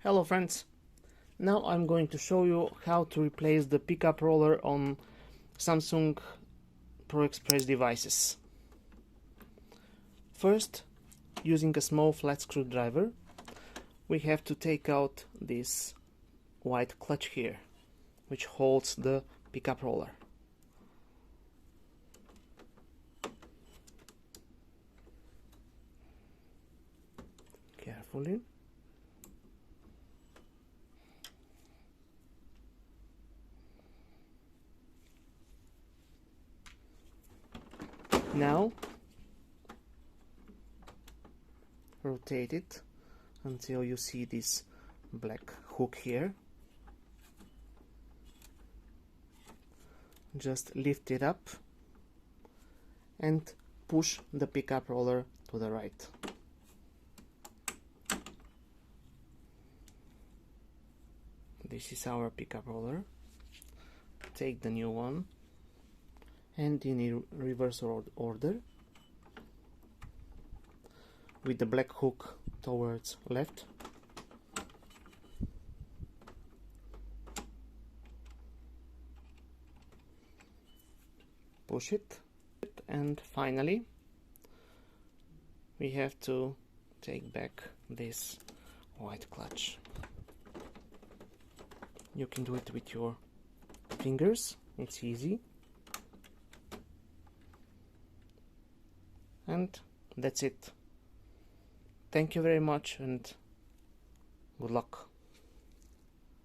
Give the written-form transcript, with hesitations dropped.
Hello friends, now I'm going to show you how to replace the pickup roller on Samsung Proxpress devices. First, using a small flat screwdriver, we have to take out this white clutch here, which holds the pickup roller. Carefully. Now rotate it until you see this black hook here. Just lift it up and push the pickup roller to the right. This is our pickup roller. Take the new one and in a reverse order, with the black hook towards left. Push it, and finally we have to take back this white clutch. You can do it with your fingers, it's easy. And that's it. Thank you very much and good luck.